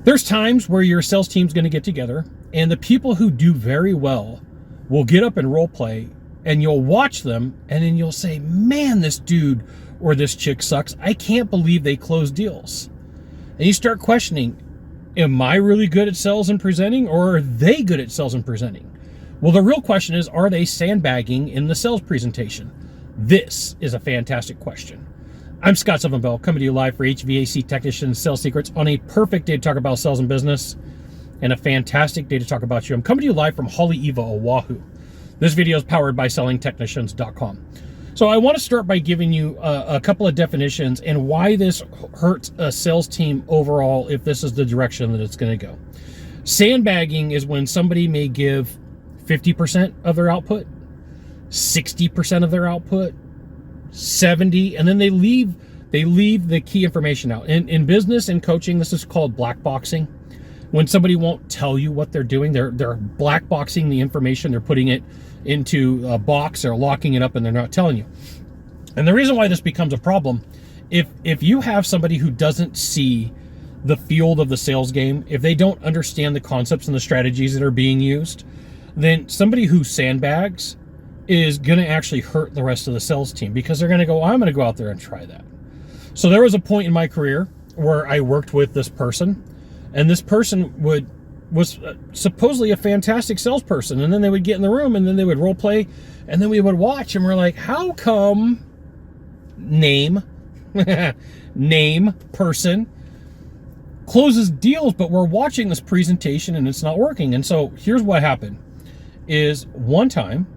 There's times where your sales team's going to get together, and the people who do very well will get up and role play, and you'll watch them, and then you'll say, man, this dude or this chick sucks. I can't believe they close deals. And you start questioning, am I really good at sales and presenting, or are they good at sales and presenting? Well, the real question is, are they sandbagging in the sales presentation? This is a fantastic question. I'm Scott Silvenbell, coming to you live for HVAC Technicians Sales Secrets on a perfect day to talk about sales and business, and a fantastic day to talk about you. I'm coming to you live from Haleiwa, Oahu. This video is powered by sellingtechnicians.com. So I want to start by giving you a couple of definitions and why this hurts a sales team overall if this is the direction that it's going to go. Sandbagging is when somebody may give 50% of their output, 60% of their output, 70, and then they leave the key information out. In business and coaching, this is called black boxing. When somebody won't tell you what they're doing, they're black boxing the information, they're putting it into a box, they're locking it up, and they're not telling you. And the reason why this becomes a problem, if you have somebody who doesn't see the field of the sales game, if they don't understand the concepts and the strategies that are being used, then somebody who sandbags is going to actually hurt the rest of the sales team, because they're going to go, I'm going to go out there and try that. So there was a point in my career where I worked with this person, and this person was supposedly a fantastic salesperson, and then they would get in the room, and then they would role play, and then we would watch, and we're like, how come name person closes deals, but we're watching this presentation and it's not working? And so here's what happened is, one time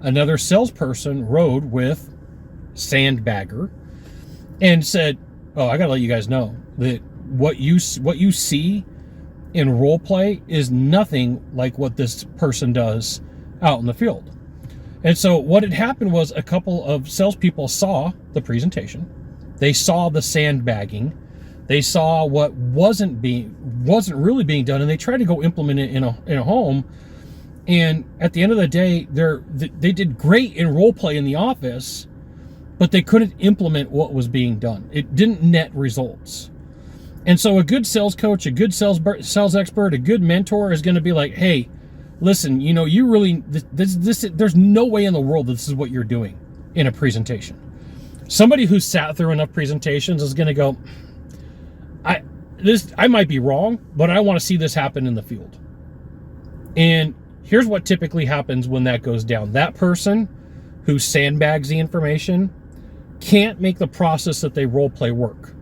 another salesperson rode with sandbagger and said, oh, I gotta let you guys know that what you see in role play is nothing like what this person does out in the field. And so what had happened was, a couple of salespeople saw the presentation, they saw the sandbagging, they saw what wasn't really being done, and they tried to go implement it in a home. And at the end of the day, they did great in role play in the office, but they couldn't implement what was being done. It didn't net results. And so a good sales coach, a good sales expert, a good mentor is going to be like, hey, listen, you know, you really, there's no way in the world that this is what you're doing in a presentation. Somebody who's sat through enough presentations is going to go, I might be wrong, but I want to see this happen in the field. And here's what typically happens when that goes down. That person who sandbags the information can't make the process that they role play work.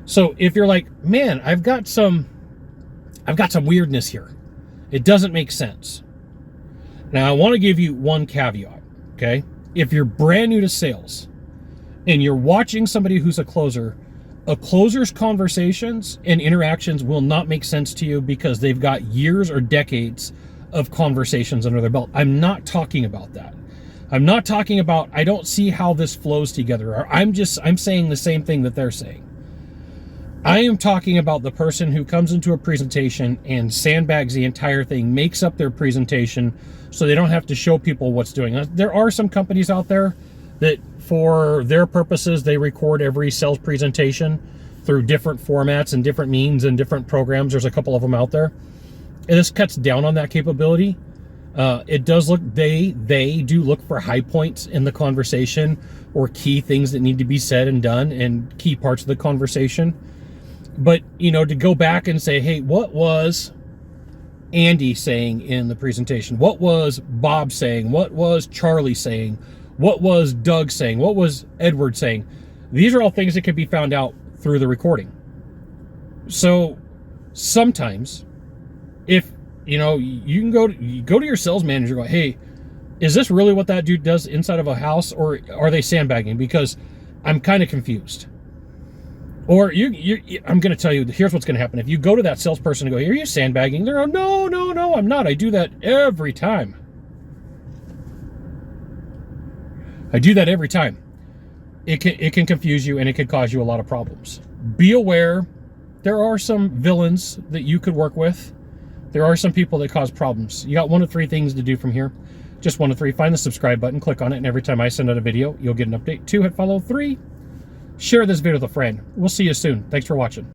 So if you're like, man, I've got some weirdness here, it doesn't make sense. Now I want to give you one caveat, okay? If you're brand new to sales and you're watching somebody who's a closer's conversations and interactions will not make sense to you because they've got years or decades of conversations under their belt. I'm not talking about that. I'm not talking about, I don't see how this flows together. Or I'm saying the same thing that they're saying. I am talking about the person who comes into a presentation and sandbags the entire thing, makes up their presentation so they don't have to show people what's doing. There are some companies out there that, for their purposes, they record every sales presentation through different formats and different means and different programs. There's a couple of them out there. And this cuts down on that capability. It does look, they do look for high points in the conversation or key things that need to be said and done and key parts of the conversation. But, you know, to go back and say, hey, what was Andy saying in the presentation? What was Bob saying? What was Charlie saying? What was Doug saying? What was Edward saying? These are all things that can be found out through the recording. So sometimes, if, you know, you can go to your sales manager and go, hey, is this really what that dude does inside of a house, or are they sandbagging? Because I'm kind of confused. Or I'm going to tell you, here's what's going to happen. If you go to that salesperson and go, are you sandbagging? They're going, no, I'm not. I do that every time. I do that every time. It can confuse you, and it can cause you a lot of problems. Be aware, there are some villains that you could work with. There are some people that cause problems. You got one of three things to do from here. Just one of three. Find the subscribe button, click on it, and every time I send out a video, you'll get an update. 2, hit follow. 3, share this video with a friend. We'll see you soon. Thanks for watching.